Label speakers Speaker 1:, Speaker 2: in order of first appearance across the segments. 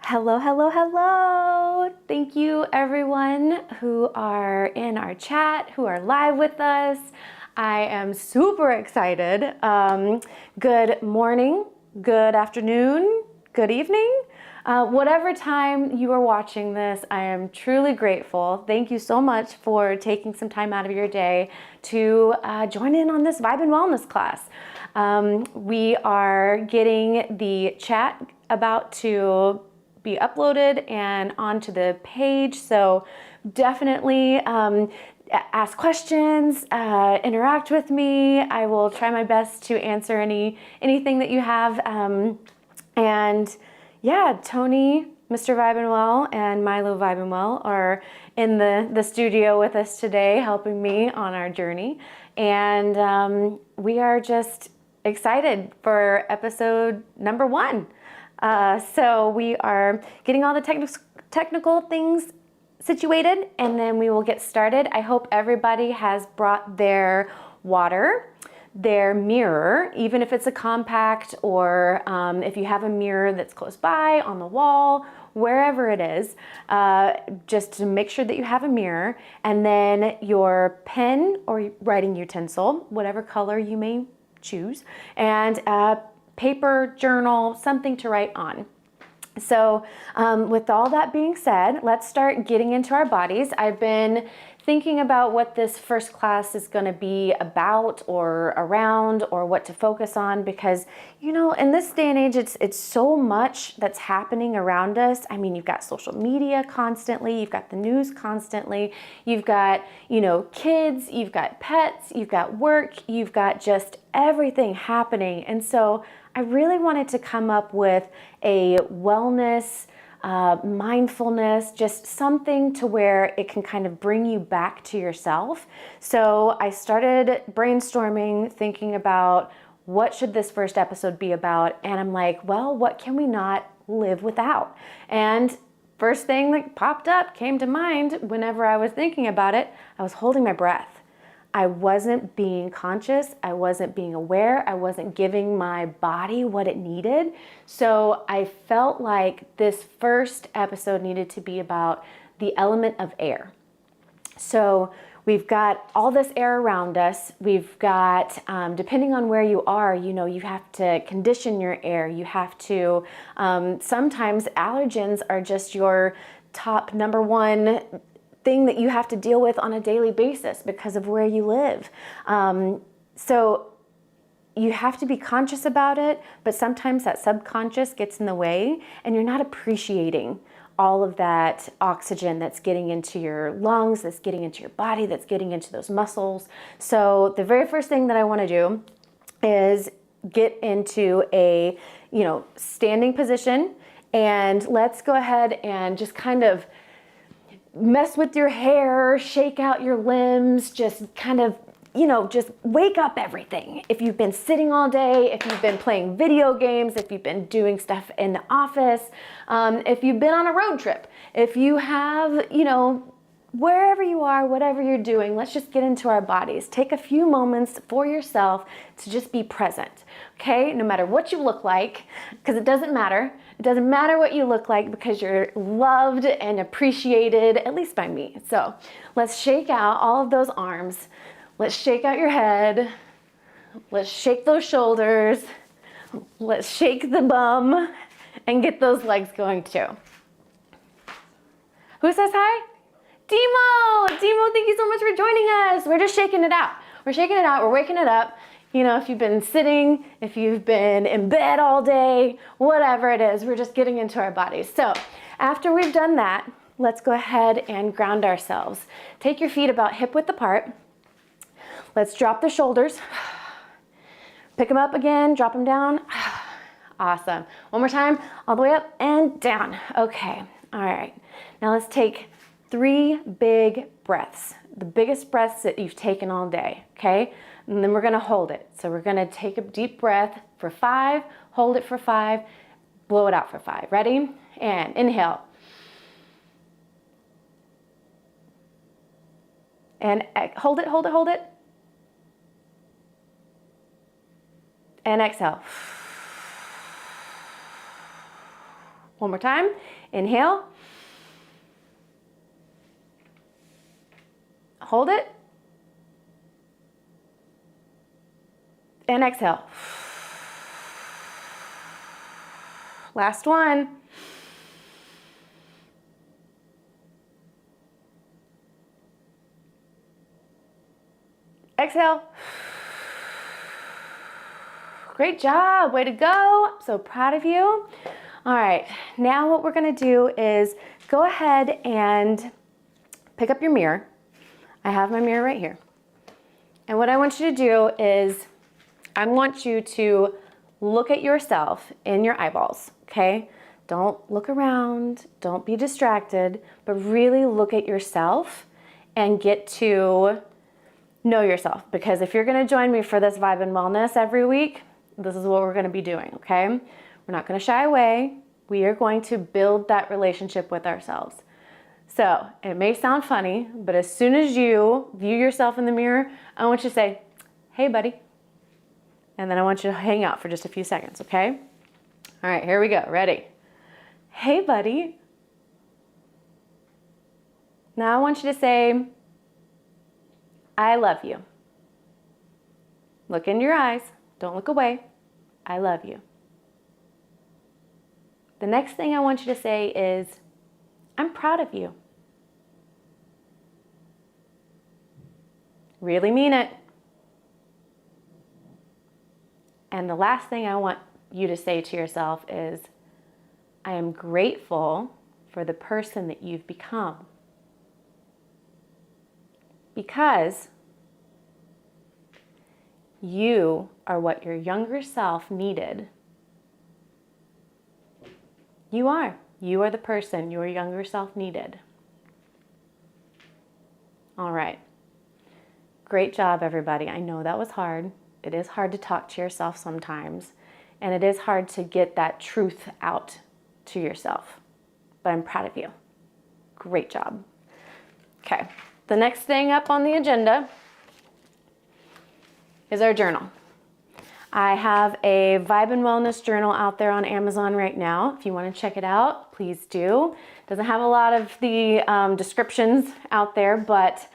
Speaker 1: Hello, hello, hello. Thank you everyone who are in our chat, who are live with us. I am super excited. Good morning, good afternoon, good evening. Whatever time you are watching this, I am truly grateful. Thank you so much for taking some time out of your day to join in on this Vibinwellness class. We are getting the chat about to be uploaded and onto the page, so definitely ask questions, interact with me. I will try my best to answer anything that you have. And yeah, Tony, Mr. Vibinwell, and Milo Vibinwell are in the studio with us today, helping me on our journey. And we are just excited for episode number 1. So we are getting all the technical things situated, and then we will get started. I hope everybody has brought their water, their mirror, even if it's a compact, or if you have a mirror that's close by, on the wall, wherever it is, just to make sure that you have a mirror, and then your pen or writing utensil, whatever color you may choose, and paper, journal, something to write on. So with all that being said, let's start getting into our bodies. I've been thinking about what this first class is going to be about or around, or what to focus on, because, you know, in this day and age, it's so much that's happening around us. I mean, you've got social media constantly, you've got the news constantly, you've got, you know, kids, you've got pets, you've got work, you've got just everything happening. And so I really wanted to come up with a wellness, mindfulness, just something to where it can kind of bring you back to yourself. So I started brainstorming, thinking about what should this first episode be about, and I'm like, well, what can we not live without? And first thing that popped up, came to mind whenever I was thinking about it, I was holding my breath. I wasn't being conscious, I wasn't being aware, I wasn't giving my body what it needed. So I felt like this first episode needed to be about the element of air. So we've got all this air around us. We've got, depending on where you are, you know, you have to condition your air. You have to, sometimes allergens are just your top number one thing that you have to deal with on a daily basis because of where you live. So you have to be conscious about it, but sometimes that subconscious gets in the way and you're not appreciating all of that oxygen that's getting into your lungs, that's getting into your body, that's getting into those muscles. So the very first thing that I want to do is get into a, you know, standing position, and let's go ahead and just kind of mess with your hair, shake out your limbs, just kind of, you know, just wake up everything. If you've been sitting all day, if you've been playing video games, if you've been doing stuff in the office, if you've been on a road trip, if you have, you know, wherever you are, whatever you're doing, let's just get into our bodies. Take a few moments for yourself to just be present, okay? No matter what you look like, because it doesn't matter. It doesn't matter what you look like, because you're loved and appreciated, at least by me. So let's shake out all of those arms. Let's shake out your head. Let's shake those shoulders. Let's shake the bum and get those legs going too. Who says hi? Demo, thank you so much for joining us. We're just shaking it out. We're shaking it out, we're waking it up. You know, if you've been sitting, if you've been in bed all day, whatever it is, we're just getting into our bodies. So after we've done that, let's go ahead and ground ourselves. Take your feet about hip width apart. Let's drop the shoulders. Pick them up again, drop them down. Awesome. One more time, all the way up and down. Okay, all right. Now let's take 3 big breaths, the biggest breaths that you've taken all day, okay? And then we're gonna hold it. So we're gonna take a deep breath for 5, hold it for 5, blow it out for 5. Ready? And inhale. And hold it, hold it, hold it. And exhale. One more time. Inhale. Hold it. And exhale. Last one. Exhale. Great job, way to go. I'm so proud of you. All right, now what we're gonna do is go ahead and pick up your mirror. I have my mirror right here. And what I want you to do is I want you to look at yourself in your eyeballs, okay? Don't look around, don't be distracted, but really look at yourself and get to know yourself. Because if you're gonna join me for this Vibinwellness every week, this is what we're gonna be doing, okay? We're not gonna shy away. We are going to build that relationship with ourselves. So it may sound funny, but as soon as you view yourself in the mirror, I want you to say, hey buddy. And then I want you to hang out for just a few seconds, okay? All right, here we go, ready? Hey buddy. Now I want you to say, I love you. Look into your eyes, don't look away. I love you. The next thing I want you to say is, I'm proud of you. Really mean it. And the last thing I want you to say to yourself is, I am grateful for the person that you've become. Because you are what your younger self needed. You are. You are the person your younger self needed. All right. Great job, everybody. I know that was hard. It is hard to talk to yourself sometimes, and it is hard to get that truth out to yourself, but I'm proud of you. Great job. Okay, the next thing up on the agenda is our journal. I have a Vibinwellness journal out there on Amazon right now. If you want to check it out, please do. Doesn't have a lot of the descriptions out there, but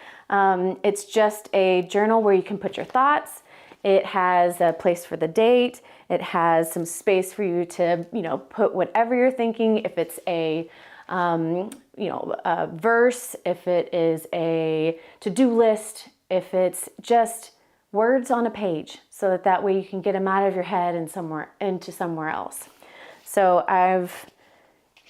Speaker 1: it's just a journal where you can put your thoughts. It has a place for the date. It has some space for you to, put whatever you're thinking. If it's a verse, if it is a to-do list, if it's just words on a page, so that way you can get them out of your head and into somewhere else. So I've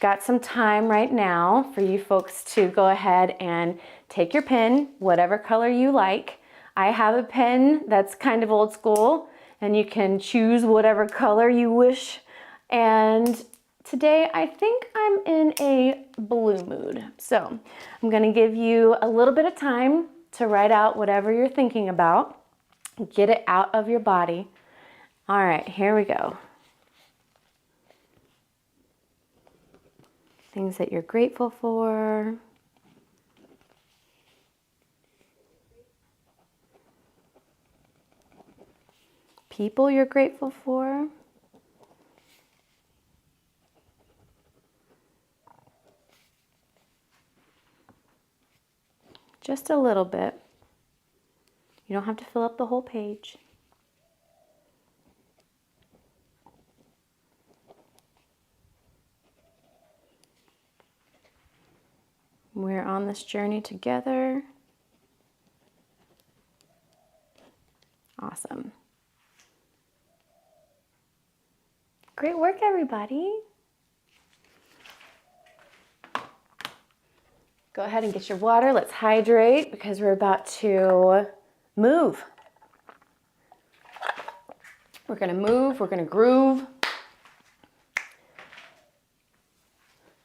Speaker 1: got some time right now for you folks to go ahead and take your pen, whatever color you like. I have a pen that's kind of old school, and you can choose whatever color you wish. And today I think I'm in a blue mood. So I'm gonna give you a little bit of time to write out whatever you're thinking about. Get it out of your body. All right, here we go. Things that you're grateful for. People you're grateful for. Just a little bit. You don't have to fill up the whole page. We're on this journey together. Awesome. Great work, everybody. Go ahead and get your water. Let's hydrate because we're about to move. We're gonna move, we're gonna groove.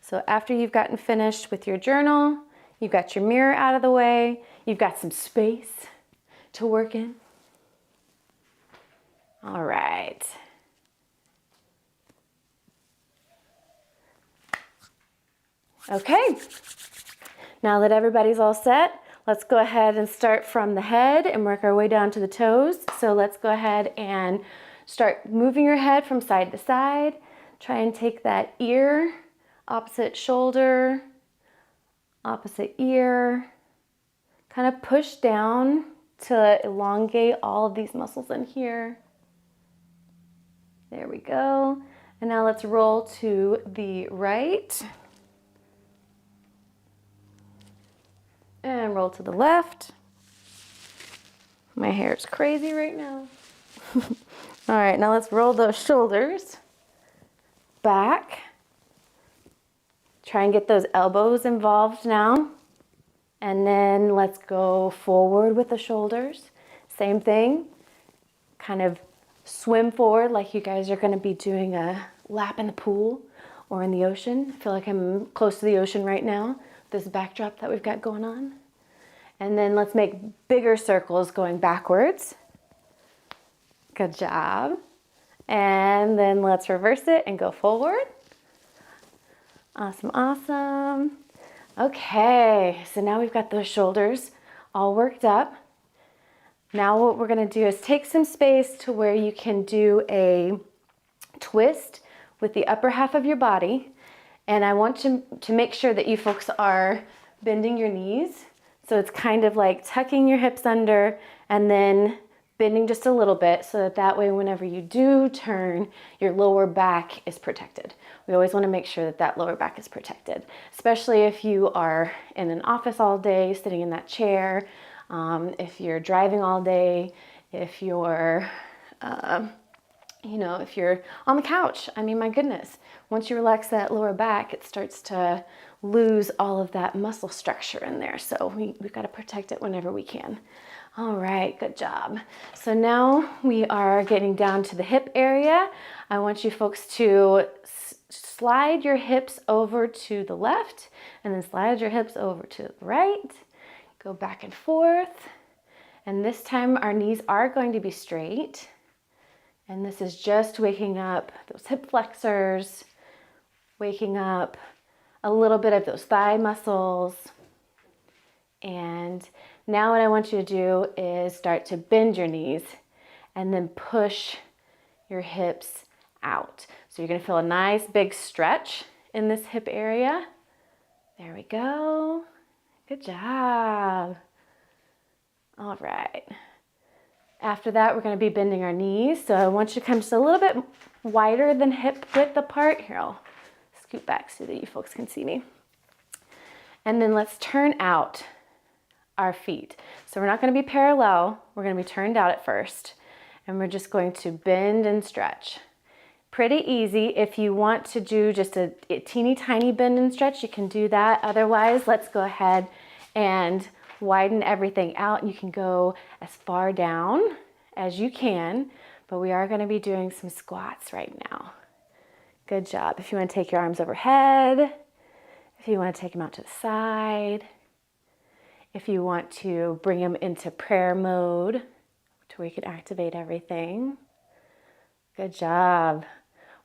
Speaker 1: So after you've gotten finished with your journal, you've got your mirror out of the way, you've got some space to work in. All right. Okay, now that everybody's all set, let's go ahead and start from the head and work our way down to the toes. So let's go ahead and start moving your head from side to side. Try and take that ear opposite shoulder, opposite ear. Kind of push down to elongate all of these muscles in here. There we go. And now let's roll to the right. And roll to the left. My hair is crazy right now. All right, now let's roll those shoulders back. Try and get those elbows involved now. And then let's go forward with the shoulders. Same thing. Kind of swim forward like you guys are going to be doing a lap in the pool or in the ocean. I feel like I'm close to the ocean right now. This backdrop that we've got going on. And then let's make bigger circles going backwards. Good job. And then let's reverse it and go forward. Awesome, awesome. Okay, so now we've got those shoulders all worked up. Now what we're gonna do is take some space to where you can do a twist with the upper half of your body. And I want to make sure that you folks are bending your knees. So it's kind of like tucking your hips under and then bending just a little bit so that way whenever you do turn, your lower back is protected. We always want to make sure that lower back is protected, especially if you are in an office all day, sitting in that chair, if you're driving all day, if you're, if you're on the couch. I mean, my goodness, once you relax that lower back, it starts to lose all of that muscle structure in there. So we've got to protect it whenever we can. All right, good job. So now we are getting down to the hip area. I want you folks to slide your hips over to the left and then slide your hips over to the right. Go back and forth. And this time our knees are going to be straight. And this is just waking up those hip flexors, waking up a little bit of those thigh muscles. And now what I want you to do is start to bend your knees and then push your hips out. So you're going to feel a nice big stretch in this hip area. There we go. Good job. All right. After that, we're going to be bending our knees. So I want you to come just a little bit wider than hip width apart. Here, I'll scoot back so that you folks can see me. And then let's turn out our feet. So we're not going to be parallel. We're going to be turned out at first. And we're just going to bend and stretch. Pretty easy. If you want to do just a teeny tiny bend and stretch, you can do that. Otherwise, let's go ahead and widen everything out. You can go as far down as you can, but we are going to be doing some squats right now. Good job. If you want to take your arms overhead, if you want to take them out to the side, if you want to bring them into prayer mode to where you can activate everything. Good job.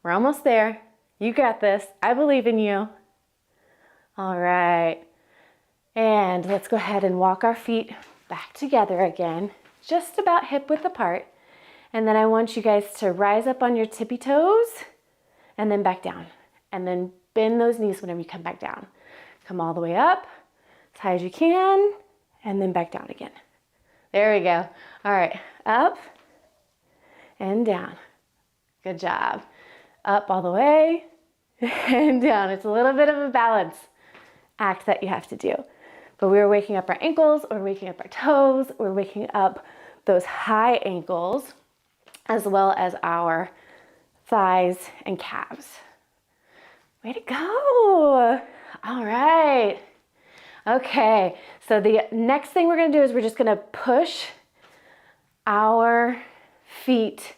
Speaker 1: We're almost there. You got this. I believe in you. All right. And let's go ahead and walk our feet back together again, just about hip width apart. And then I want you guys to rise up on your tippy toes and then back down. And then bend those knees whenever you come back down. Come all the way up, as high as you can, and then back down again. There we go. All right, up and down. Good job. Up all the way and down. It's a little bit of a balance act that you have to do. But we're waking up our ankles, we're waking up our toes, we're waking up those high ankles, as well as our thighs and calves. Way to go. All right. Okay, so the next thing we're gonna do is we're just gonna push our feet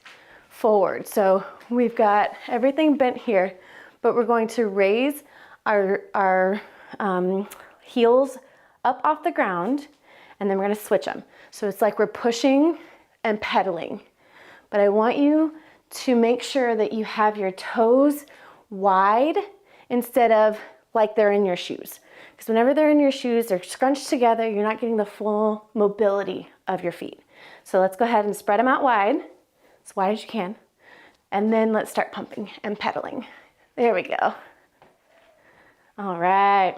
Speaker 1: forward. So we've got everything bent here, but we're going to raise our heels up off the ground, and then we're gonna switch them. So it's like we're pushing and pedaling. But I want you to make sure that you have your toes wide instead of like they're in your shoes. Because whenever they're in your shoes, they're scrunched together, you're not getting the full mobility of your feet. So let's go ahead and spread them out wide, as wide as you can. And then let's start pumping and pedaling. There we go. All right.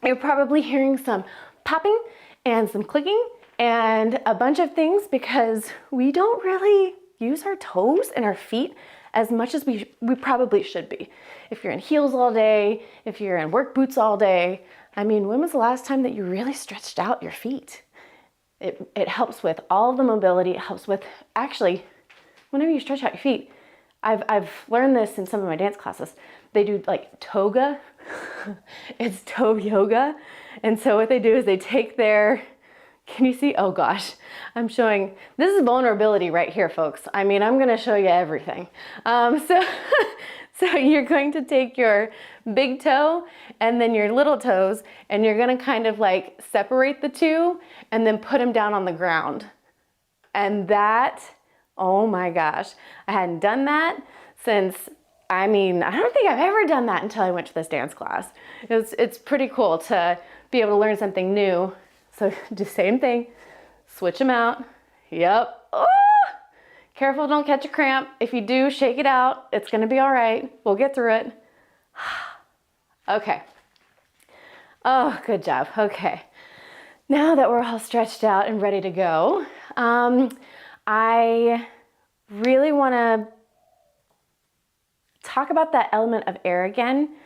Speaker 1: You're probably hearing some popping and some clicking and a bunch of things because we don't really use our toes and our feet as much as we probably should be. If you're in heels all day, if you're in work boots all day, I mean, when was the last time that you really stretched out your feet? It helps with all the mobility. It helps with, actually, whenever you stretch out your feet, I've learned this in some of my dance classes. They do like toga. It's toe yoga. And so what they do is they take their, can you see? Oh gosh, I'm showing, this is vulnerability right here, folks. I mean, I'm gonna show you everything. So you're going to take your big toe and then your little toes, and you're gonna kind of like separate the two and then put them down on the ground. And that, oh my gosh, I hadn't done that since, I mean, I don't think I've ever done that until I went to this dance class. It's pretty cool to be able to learn something new. So do the same thing, switch them out. Yep. Oh! Careful, don't catch a cramp. If you do, shake it out. It's gonna be all right. We'll get through it. Okay. Oh, good job. Okay. Now that we're all stretched out and ready to go, I really wanna talk about that element of air again.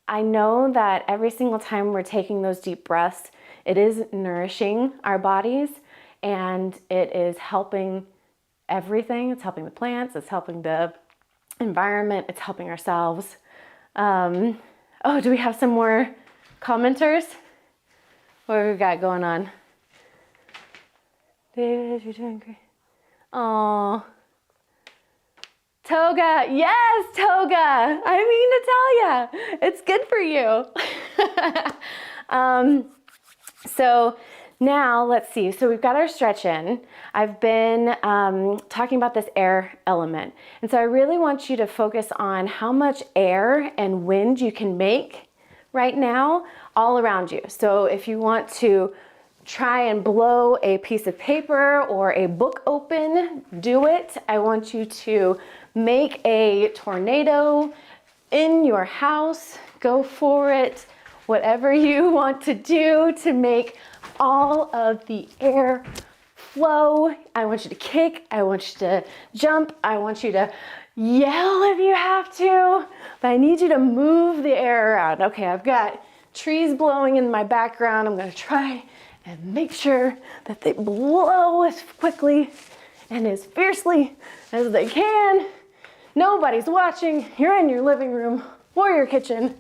Speaker 1: I know that every single time we're taking those deep breaths, it is nourishing our bodies and it is helping everything. It's helping the plants, it's helping the environment, it's helping ourselves. Oh, do we have some more commenters? What have we got going on? David, you're doing great. Oh, Toga, yes, Toga. I mean to tell ya, it's good for you. So now let's see. So we've got our stretch in. I've been talking about this air element. And so I really want you to focus on how much air and wind you can make right now all around you. So if you want to try and blow a piece of paper or a book open, do it. I want you to make a tornado in your house. Go for it. Whatever you want to do to make all of the air flow. I want you to kick. I want you to jump. I want you to yell if you have to. But I need you to move the air around. Okay, I've got trees blowing in my background. I'm going to try and make sure that they blow as quickly and as fiercely as they can. Nobody's watching. You're in your living room or your kitchen,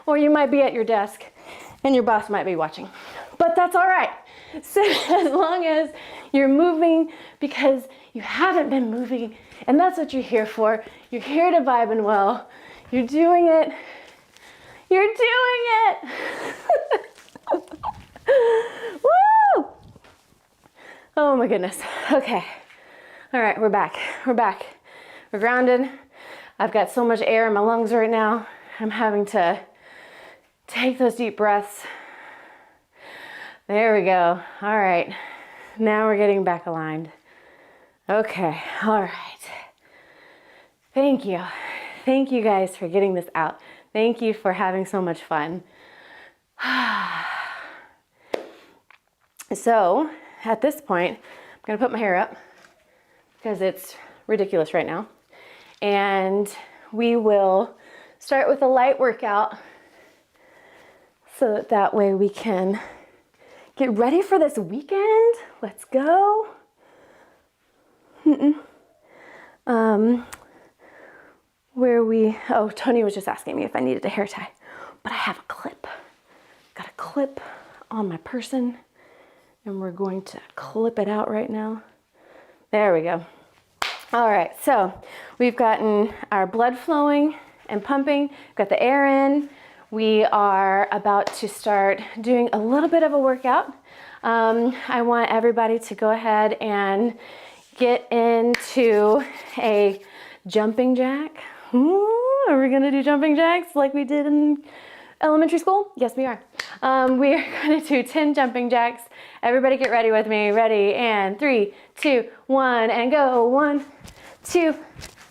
Speaker 1: or you might be at your desk and your boss might be watching. But that's all right. So as long as you're moving, because you haven't been moving, and that's what you're here for. You're here to vibe and well. You're doing it. You're doing it. Woo! Oh my goodness. Okay. All right, we're back. We're back. We're grounded. I've got so much air in my lungs right now. I'm having to take those deep breaths. There we go. All right. Now we're getting back aligned. Okay. All right. Thank you. Thank you guys for getting this out. Thank you for having so much fun. So at this point, I'm going to put my hair up because it's ridiculous right now. And we will start with a light workout so that way we can get ready for this weekend. Let's go. Tony was just asking me if I needed a hair tie, but I have a clip. Got a clip on my person, and we're going to clip it out right now. There we go. All right, so we've gotten our blood flowing and pumping, got the air in. We are about to start doing a little bit of a workout. I want everybody to go ahead and get into a jumping jack. Ooh, are we gonna do jumping jacks like we did in elementary school? Yes, we are. We are gonna do 10 jumping jacks. Everybody get ready with me. Ready, and 3, 2, 1, and go. 1, 2,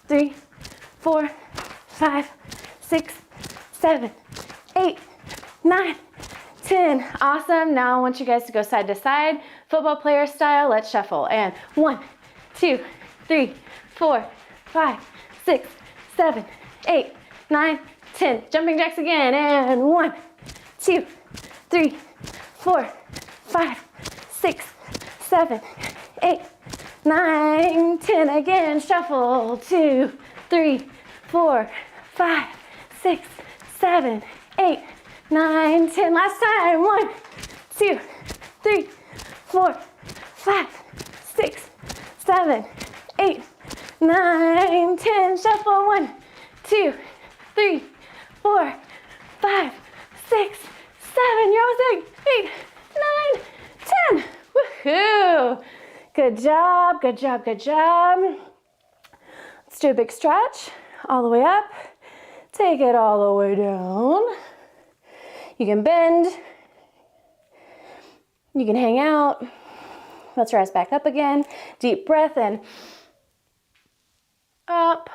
Speaker 1: 3, 4, 5, 6, 7, 8, 9, 10. Awesome. Now I want you guys to go side to side, football player style. Let's shuffle. And 1, 2, 3, 4, 5, 6, 7, 8, 9, 10. Jumping jacks again. And 1, 2, 3, 4, 5, 6, 7, 8, 9, 10. Again, shuffle. 2, 3, 4, 5, 6, 7, 8, 9, 10. Last time. 1, 2, 3, 4, 5, 6, 7, 8, 9, 10. Shuffle. 1, 2, 3, 4, 5, 6, 7. You're almost there. 8, 9, 10. Woohoo! Good job, good job, good job. Let's do a big stretch all the way up. Take it all the way down. You can bend. You can hang out. Let's rise back up again. Deep breath in. Up.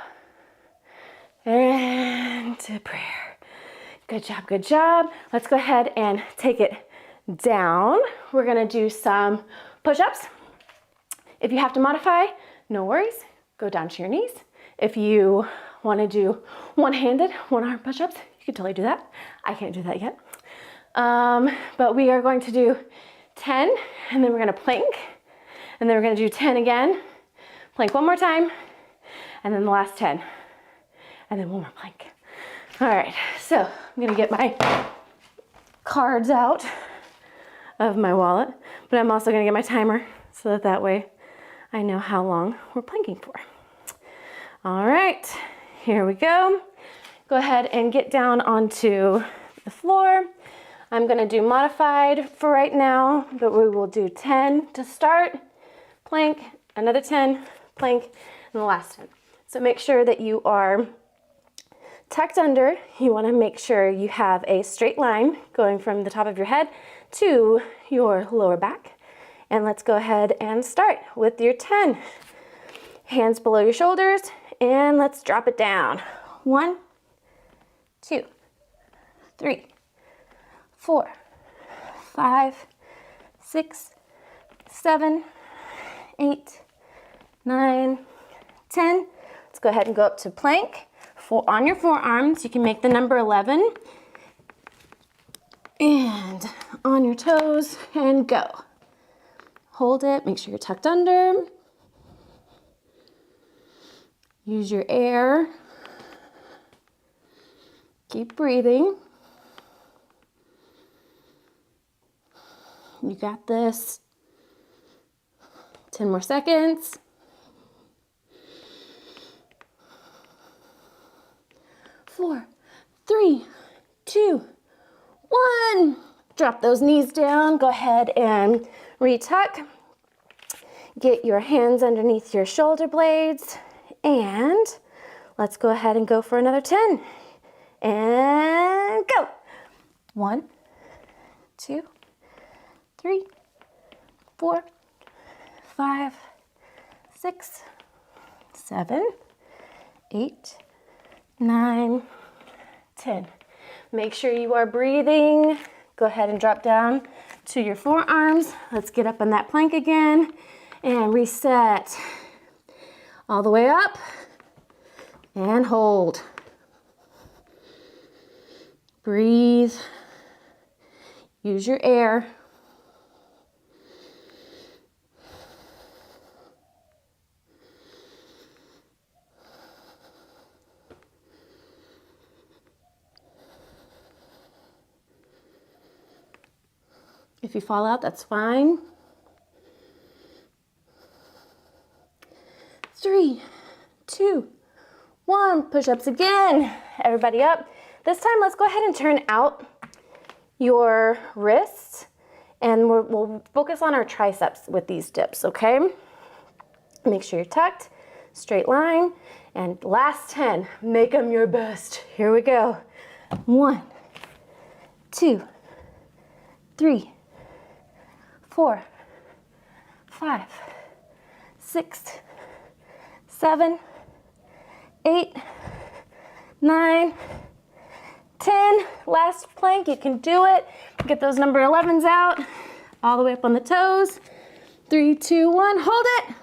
Speaker 1: And to prayer. Good job, good job. Let's go ahead and take it down. We're gonna do some push-ups. If you have to modify, no worries. Go down to your knees. If you wanna do one-handed, one-arm push-ups, you can totally do that. I can't do that yet. But we are going to do 10, and then we're gonna plank, and then we're gonna do 10 again. Plank one more time, and then the last 10, and then one more plank. All right, so I'm gonna get my cards out of my wallet, but I'm also gonna get my timer so that way I know how long we're planking for. All right, here we go. Go ahead and get down onto the floor. I'm gonna do modified for right now, but we will do 10 to start, plank, another 10, plank, and the last 10. So make sure that you are tucked under. You wanna make sure you have a straight line going from the top of your head to your lower back. And let's go ahead and start with your 10. Hands below your shoulders, and let's drop it down. 1, 2, 3, 4, 5, 6, 7, 8, 9, 10. Let's go ahead and go up to plank. On your forearms, you can make the number 11. And on your toes, and go. Hold it, make sure you're tucked under. Use your air. Keep breathing. You got this. 10 more seconds. 4, 3, 2, 1. Drop those knees down. Go ahead and retuck. Get your hands underneath your shoulder blades. And let's go ahead and go for another 10. And go. 1, 2, 3, 4, 5, 6, 7, 8, 9, 10. Make sure you are breathing. Go ahead and drop down to your forearms. Let's get up on that plank again and reset. All the way up and hold. Breathe. Use your air. If you fall out, that's fine. 3, 2, 1. Push-ups again. Everybody up. This time, let's go ahead and turn out your wrists, and we'll focus on our triceps with these dips, okay? Make sure you're tucked, straight line, and last 10. Make them your best. Here we go. 1, 2, 3, 4, 5, 6, 7, 8, 9, 10, last plank, you can do it. Get those number 11s out, all the way up on the toes. 3, 2, 1, hold it.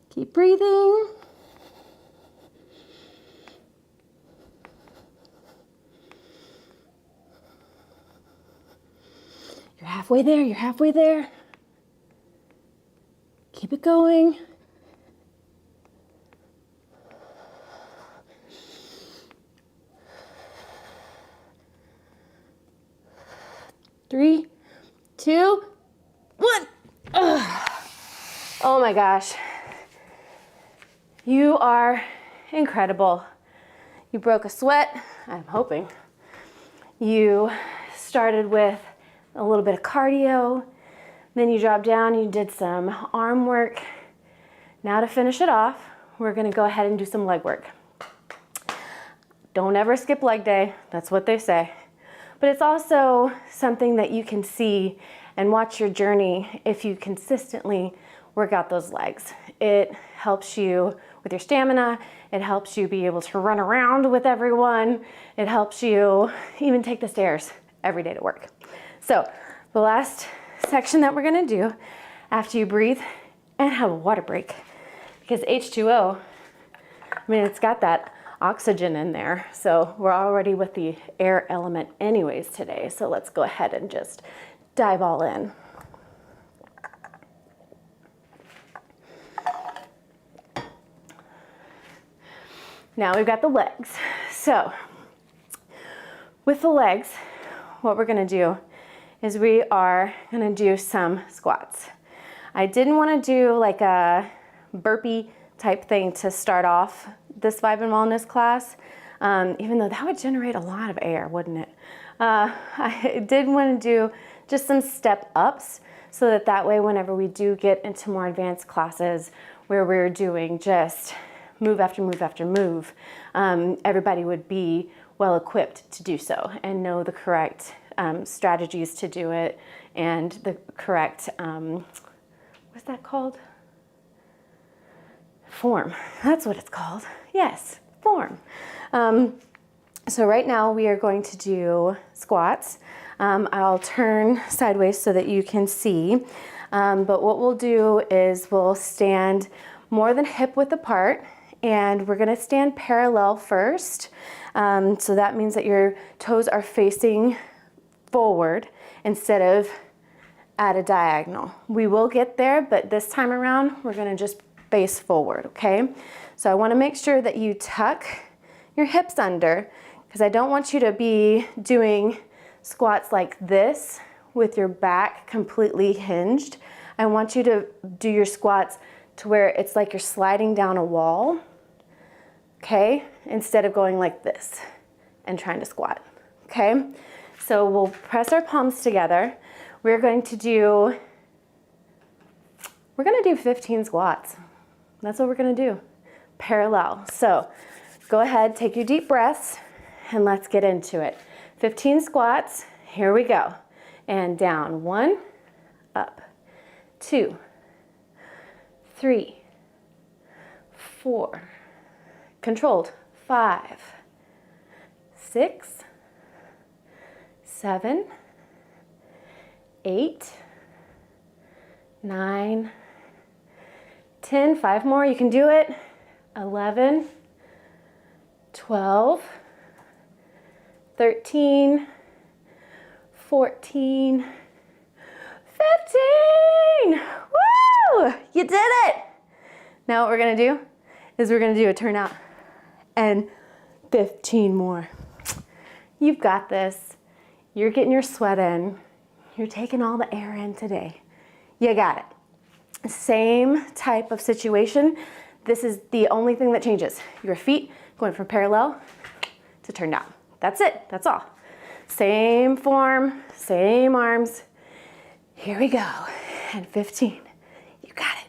Speaker 1: Keep breathing. You're halfway there, you're halfway there. Keep it going. Three, 2, 1. Ugh. Oh my gosh. You are incredible. You broke a sweat, I'm hoping. You started with a little bit of cardio, then you dropped down, you did some arm work. Now to finish it off, we're gonna go ahead and do some leg work. Don't ever skip leg day, that's what they say. But it's also something that you can see and watch your journey if you consistently work out those legs. It helps you with your stamina, it helps you be able to run around with everyone, it helps you even take the stairs every day to work. So the last section that we're gonna do after you breathe and have a water break, because H2O, I mean, it's got that oxygen in there, so we're already with the air element anyways today, so let's go ahead and just dive all in. Now we've got the legs. So with the legs, what we're gonna do is we are gonna do some squats. I didn't wanna do like a burpee type thing to start off this Vibinwellness class, even though that would generate a lot of air, wouldn't it? I did wanna do just some step ups so that way whenever we do get into more advanced classes where we're doing just move after move after move, everybody would be well equipped to do so and know the correct strategies to do it and the correct, what's that called? Form. That's what it's called. Yes, form. So right now we are going to do squats. I'll turn sideways so that you can see. But what we'll do is we'll stand more than hip width apart, and we're gonna stand parallel first. So that means that your toes are facing forward instead of at a diagonal. We will get there, but this time around, we're gonna just face forward, okay? So I wanna make sure that you tuck your hips under, because I don't want you to be doing squats like this with your back completely hinged. I want you to do your squats to where it's like you're sliding down a wall, okay? Instead of going like this and trying to squat, okay? So we'll press our palms together. We're going to do 15 squats. That's what we're gonna do, parallel. So go ahead, take your deep breaths, and let's get into it. 15 squats, here we go. And down, 1, up, 2, 3, 4, controlled, 5, 6, 7, 8, 9, 10, 5 more, you can do it. 11, 12, 13, 14, 15. Woo! You did it! Now what we're gonna do is we're gonna do a turnout and 15 more. You've got this. You're getting your sweat in. You're taking all the air in today. You got it. Same type of situation. This is the only thing that changes. Your feet going from parallel to turn down. That's it, that's all. Same form, same arms. Here we go. And 15. You got it.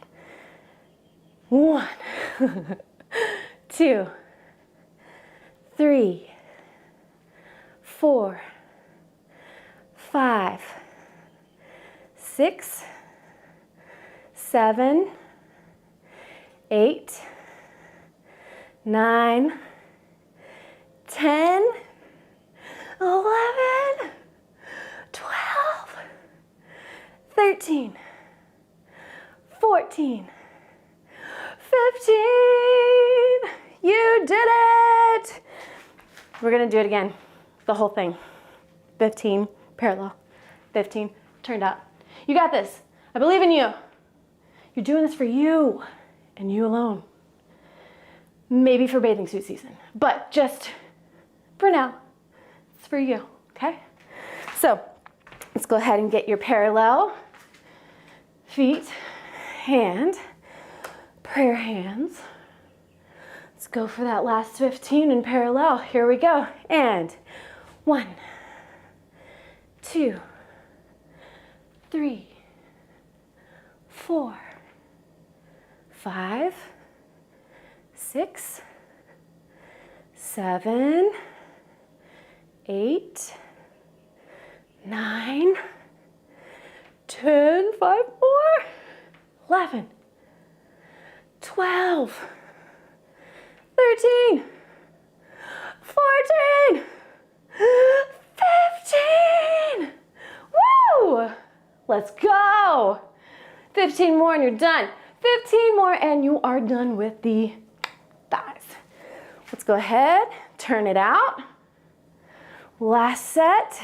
Speaker 1: 1, 2, 3, 4, 5, 6, 7, 8, 9, 10, 11, 12, 13, 14, 15. You did it. We're gonna do it again, the whole thing. 15, parallel, 15, turned out. You got this. I believe in you. You're doing this for you and you alone. Maybe for bathing suit season, but just for now, it's for you, okay? So let's go ahead and get your parallel feet and prayer hands. Let's go for that last 15 in parallel. Here we go. And 1, 2, 3, 4, 5, 6, 7, 8, 9, 10, 5 more, 11, 12, 13, 14, 15. Woo! Let's go. 15 more and you're done. 15 more and you are done with the thighs. Let's go ahead, turn it out. Last set.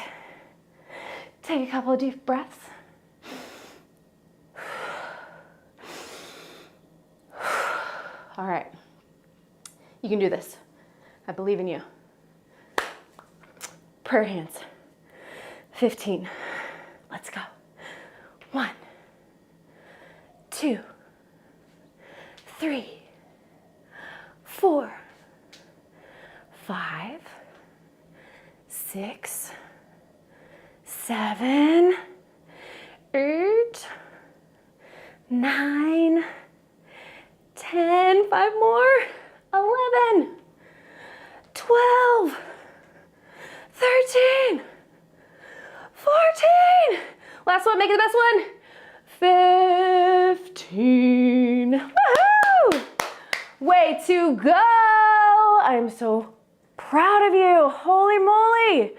Speaker 1: Take a couple of deep breaths. All right. You can do this. I believe in you. Prayer hands. 15. Let's go. 1, 2, 3, 4, 5, 6, 7, 8, 9, 10, 5 more, 11, 12, 13, 14. Last one, make it the best one. 15. Woohoo! Way to go. I'm so proud of you. Holy moly.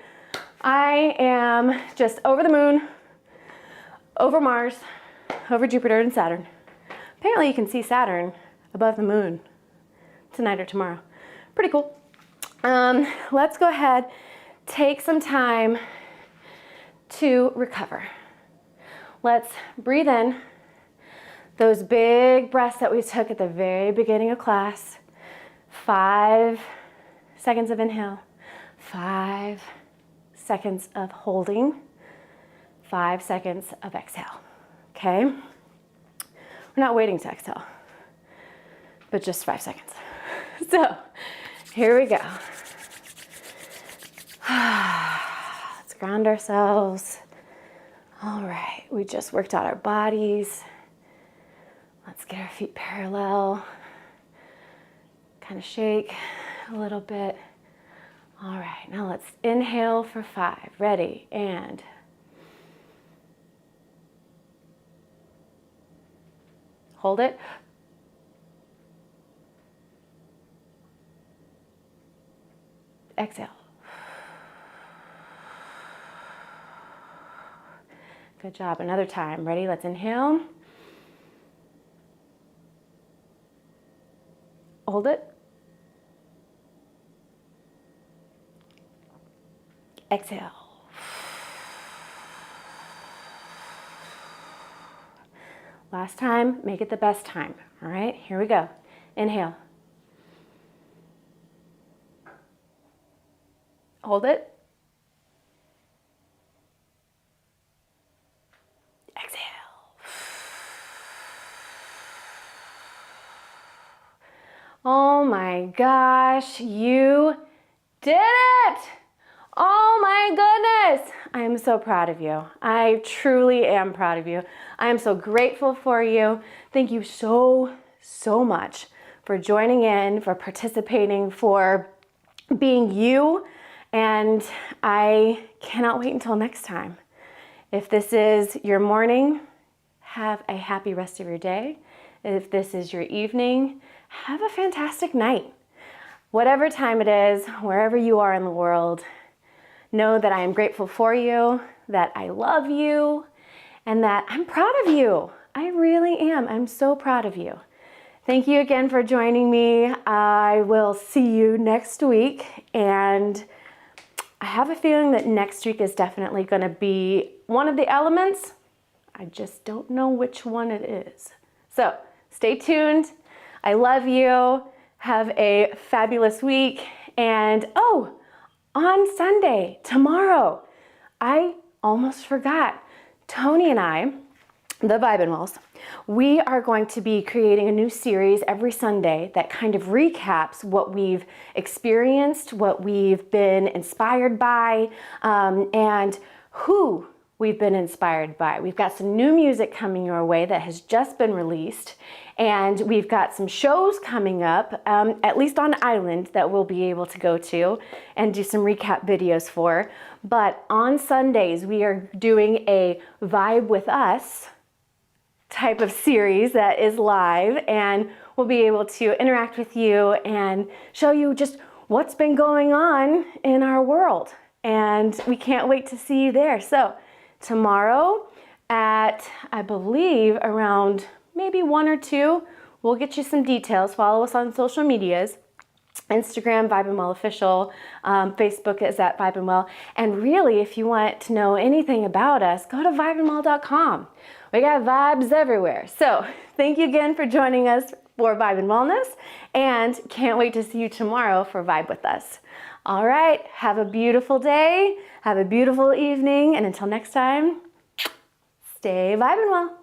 Speaker 1: I am just over the moon, over Mars, over Jupiter and Saturn. Apparently you can see Saturn above the moon tonight or tomorrow. Pretty cool. Let's go ahead, take some time to recover. Let's breathe in those big breaths that we took at the very beginning of class. 5 seconds of inhale, 5 seconds of holding, 5 seconds of exhale, okay? We're not waiting to exhale, but just 5 seconds. So here we go. Let's ground ourselves. All right, we just worked out our bodies. Let's get our feet parallel. Kind of shake a little bit. All right, now let's inhale for 5. Ready, and hold it. Exhale. Good job. Another time. Ready? Let's inhale. Hold it. Exhale. Last time, make it the best time. All right, here we go. Inhale. Hold it. Exhale. Oh my gosh, you did it! Oh my goodness! I am so proud of you. I truly am proud of you. I am so grateful for you. Thank you so much for joining in, for participating, for being you. And I cannot wait until next time. If this is your morning, have a happy rest of your day. If this is your evening, have a fantastic night. whatever time it is, wherever you are in the world, know that I am grateful for you, that I love you, and that I'm proud of you. I really am. I'm so proud of you. Thank you again for joining me. I will see you next week, and I have a feeling that next week is definitely going to be one of the elements. I just don't know which one it is. So stay tuned. I love you. Have a fabulous week. And oh, on Sunday, tomorrow, I almost forgot. Tony and I, the Vibinwells, we are going to be creating a new series every Sunday that kind of recaps what we've experienced, what we've been inspired by, and who we've been inspired by. We've got some new music coming your way that has just been released, and we've got some shows coming up, at least on Island, that we'll be able to go to and do some recap videos for. But on Sundays, we are doing a Vibe with Us type of series that is live, and we'll be able to interact with you and show you just what's been going on in our world. And we can't wait to see you there. So tomorrow at, I believe, around maybe 1 or 2, we'll get you some details. Follow us on social medias. Instagram, Vibinwell Official, Facebook is at Vibinwell. And really, if you want to know anything about us, go to vibinwell.com. We got vibes everywhere. So thank you again for joining us for Vibinwellness, and can't wait to see you tomorrow for Vibe with Us. All right, have a beautiful day, have a beautiful evening, and until next time, stay Vibinwell.